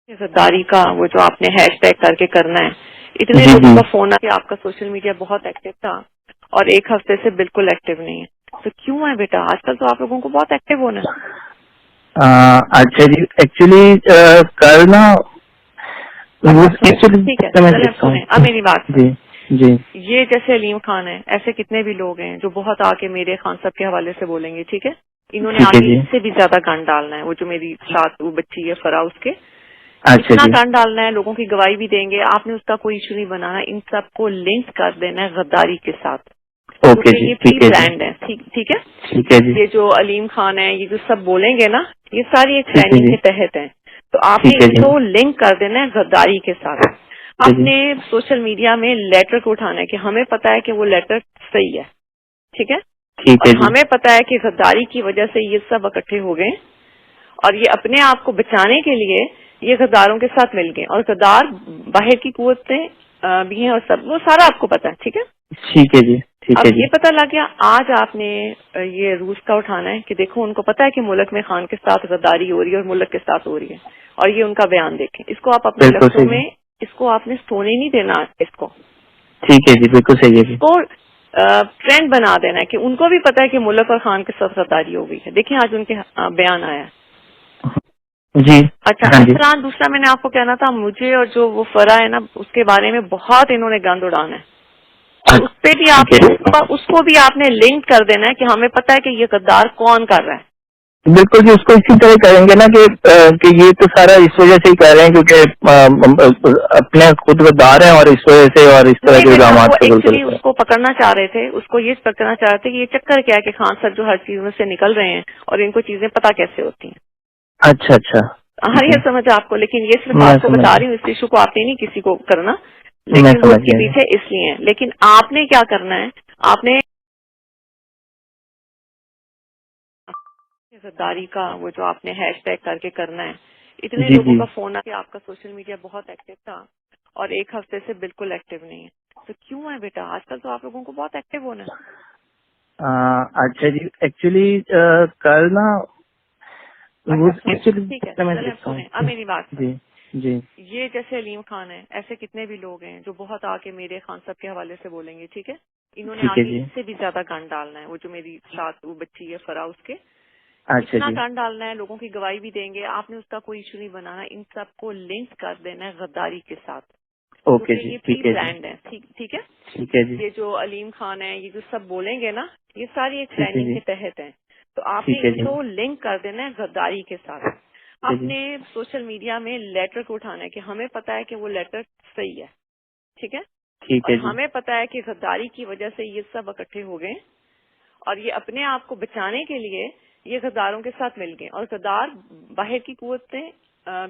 غداری کا وہ جو آپ نے ہیش ٹیگ کر کے کرنا ہے، اتنے جی لوگوں جی کا فون آ کہ آپ کا سوشل میڈیا بہت ایکٹیو تھا اور ایک ہفتے سے بالکل ایکٹیو نہیں ہے، تو کیوں ہے بیٹا؟ آج کل تو آپ لوگوں کو بہت ایکٹیو ہونا ہے۔ اچھا جی، ایکچولی کل نا اچھا سنیں، ایکچولی ٹھیک ہے میں چلیں دیکھتا ہوں۔ سنیں، اب میری بات جی سنیں۔ جی یہ جیسے علیم خان ہے، ایسے کتنے بھی لوگ ہیں جو بہت آ کے میرے خان صاحب کے حوالے سے بولیں گے، ٹھیک ہے؟ انہوں نے ٹھیک ہے آگے جی، اس سے بھی زیادہ گند ڈالنا ہے، وہ جو میری ساتھ وہ بچی ہے فرا، اس کے اچھا اتنا جی، گند ڈالنا ہے، لوگوں کی گواہی بھی دیں گے، آپ نے اس کا کوئی ایشو نہیں بنانا، ان سب کو لنک کر دینا ہے غداری کے ساتھ، اوکے کیونکہ جی، یہ پری ٹھیک ہے جی، پلانڈ ہے۔ ٹھیک ہے؟ ٹھیک ہے جی، یہ جو علیم خان ہے، یہ جو سب بولیں گے نا، یہ ساری ایک ٹھیک ہے پلاننگ جی، کے تحت ہیں، تو آپ نے ٹھیک ہے ان جی، کو لنک کر دینا ہے غداری کے ساتھ۔ ٹھیک ہے آپ جی، نے سوشل میڈیا میں لیٹر کو اٹھانا ہے کہ ہمیں پتا ہے کہ وہ لیٹر صحیح ہے، ٹھیک ہے؟ ٹھیک اور ہے جی، ہمیں پتا ہے کہ غداری کی وجہ سے یہ سب اکٹھے ہو گئے اور یہ اپنے آپ کو بچانے کے لیے یہ غداروں کے ساتھ مل گئے، اور غدار باہر کی قوتیں بھی ہیں اور سب، وہ سارا آپ کو پتا ہے، ٹھیک ہے؟ ٹھیک ہے جی، ٹھیک اب ہے جی، یہ پتہ لگ گیا، آج آپ نے یہ روس کا اٹھانا ہے کہ دیکھو ان کو پتا ہے کہ ملک میں خان کے ساتھ غداری ہو رہی ہے اور ملک کے ساتھ ہو رہی ہے، اور یہ ان کا بیان دیکھیں، اس کو آپ اپنے بالکل لفظوں صحیح میں، ہے، اس کو آپ نے سونے نہیں دینا، اس کو ٹھیک ہے جی، بالکل صحیح ہے اس جی، کو ٹرینڈ بنا دینا ہے کہ ان کو بھی پتا ہے کہ ملک اور خان کے ساتھ غداری ہو گئی ہے۔ دیکھیں آج ان کے بیان آیا ہے۔ جی، اچھا ہاں جی، عرفان، دوسرا میں نے آپ کو کہنا تھا، مجھے اور جو وہ فرا ہے نا، اس کے بارے میں بہت انہوں نے گند اڑانا ہے، اور اس پہ بھی آپ ٹھیک نے ہے، اس کو بھی آپ نے لنک کر دینا ہے کہ ہمیں پتا ہے کہ یہ غدار کون کر رہا ہے۔ بالکل جی، اس کو اسی طرح کریں گے نا کہ یہ تو سارا اس وجہ سے ہی کر رہے ہیں کیونکہ اپنے خود غدار ہیں اور اس وجہ سے اور اس طرح نہیں کے بیٹا، وہ الزامات قبول ایکچولی کرتے اس ہیں۔ کو پکڑنا چاہ رہے تھے، اس کو یہ پکڑنا چاہ رہے تھے کہ یہ چکر کیا ہے کہ خان صاحب جو ہر چیز میں سے نکل رہے ہیں اور ان کو چیزیں پتہ کیسے ہوتی ہیں۔ اچھا اچھا، ہر ٹھیک ہے، یہ سمجھ آپ کو، لیکن یہ صرف میں آپ کو سمجھ بتا گیا، رہی ہوں، اس ایشو کو آپ نے نہیں کسی کو کرنا، میں لیکن وہ سمجھ اس کے گیا جی، پیچھے اس لیے ہیں۔ لیکن آپ نے کیا کرنا ہے، آپ نے غداری کا وہ جو آپ نے ہیش ٹیگ کر کے کرنا ہے، اتنے جی لوگوں جی، کا فون آ کہ آپ کا سوشل میڈیا بہت ایکٹیو تھا اور ایک ہفتے سے بالکل ایکٹیو نہیں ہے، تو کیوں ہے بیٹا؟ آج کل تو آپ لوگوں کو بہت ایکٹیو ہونا ہے۔ اچھا جی، ایکچولی کل نا اچھا سنیں، ایکچولی ٹھیک ہے میں چلیں دیکھتا ہوں۔ سنیں، اب میری بات جی سنیں۔ جی یہ جیسے علیم خان ہے، ایسے کتنے بھی لوگ ہیں جو بہت آ کے میرے خان صاحب کے حوالے سے بولیں گے، ٹھیک ہے؟ انہوں نے ٹھیک ہے آگے جی، اس سے بھی زیادہ گند ڈالنا ہے، وہ جو میری ساتھ وہ بچی ہے فرا، اس کے اچھا اتنا جی، گند ڈالنا ہے، لوگوں کی گواہی بھی دیں گے، آپ نے اس کا کوئی ایشو نہیں بنانا، ان سب کو لنک کر دینا ہے غداری کے ساتھ، اوکے کیونکہ جی، یہ پری ٹھیک ہے جی، پلانڈ ہے۔ ٹھیک ہے؟ ٹھیک ہے جی، یہ جو علیم خان ہے، یہ جو سب بولیں گے نا، یہ ساری ایک ٹھیک ہے پلاننگ جی، کے تحت ہیں، تو آپ نے ٹھیک ہے ان جی، کو لنک کر دینا ہے غداری کے ساتھ۔ ٹھیک ہے آپ جی، نے سوشل میڈیا میں لیٹر کو اٹھانا ہے کہ ہمیں پتا ہے کہ وہ لیٹر صحیح ہے، ٹھیک ہے؟ ٹھیک اور ہے جی، ہمیں پتا ہے کہ غداری کی وجہ سے یہ سب اکٹھے ہو گئے اور یہ اپنے آپ کو بچانے کے لیے یہ غداروں کے ساتھ مل گئے، اور غدار باہر کی قوتیں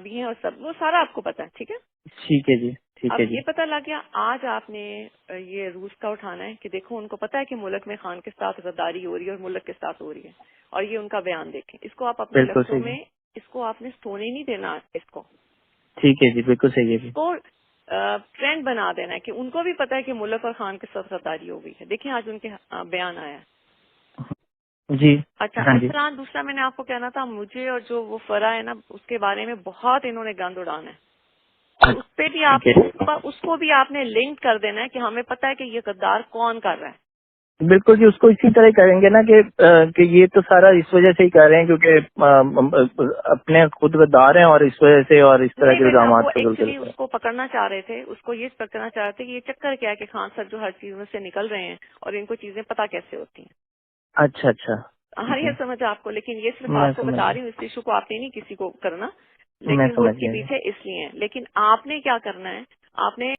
بھی ہیں اور سب، وہ سارا آپ کو پتا ہے، ٹھیک ہے؟ ٹھیک ہے جی، ٹھیک اب ہے جی، یہ پتہ لگ گیا، آج آپ نے یہ روس کا اٹھانا ہے کہ دیکھو ان کو پتا ہے کہ ملک میں خان کے ساتھ غداری ہو رہی ہے اور ملک کے ساتھ ہو رہی ہے، اور یہ ان کا بیان دیکھیں، اس کو آپ اپنے بالکل لفظوں صحیح ہے، میں، اس کو آپ نے سونے نہیں دینا، ٹھیک ہے جی، بالکل صحیح ہے اس جی، کو ٹرینڈ بنا دینا ہے کہ ان کو بھی پتا ہے کہ ملک اور خان کے ساتھ غداری ہو گئی ہے۔ دیکھیں آج ان کے بیان آیا ہے۔ جی، اچھا ہاں جی، عرفان، دوسرا میں نے آپ کو کہنا تھا، مجھے اور جو وہ فرا ہے نا، اس کے بارے میں بہت انہوں نے گند اڑانا ہے، اور اس پہ بھی آپ ٹھیک ہے، اس کو بھی آپ نے لنک کر دینا ہے کہ ہمیں پتا ہے کہ یہ غدار کون کر رہا ہے۔ بالکل جی، اس کو اسی طرح کریں گے نا کہ یہ تو سارا اس وجہ سے ہی کر رہے ہیں کیونکہ اپنے خود غدار ہیں اور اس وجہ سے اور اس طرح نہیں کے بیٹا، وہ الزامات قبول ایکچولی کرتے اس ہیں۔ کو پکڑنا چاہ رہے تھے، اس کو یہ پکڑنا چاہ رہے تھے کہ یہ چکر کیا ہے کہ خان صاحب جو ہر چیز میں سے نکل رہے ہیں اور ان کو چیزیں پتہ کیسے ہوتی ہیں۔ اچھا اچھا، ہر ٹھیک یہ ہے، سمجھ آپ کو، لیکن یہ صرف میں آپ کو سمجھ بتا گیا، رہی ہوں، اس ایشو کو آپ نے نہیں کسی کو کرنا، میں لیکن وہ سمجھ اس کے گیا جی، پیچھے اس لیے ہیں۔ لیکن آپ نے کیا کرنا ہے، آپ نے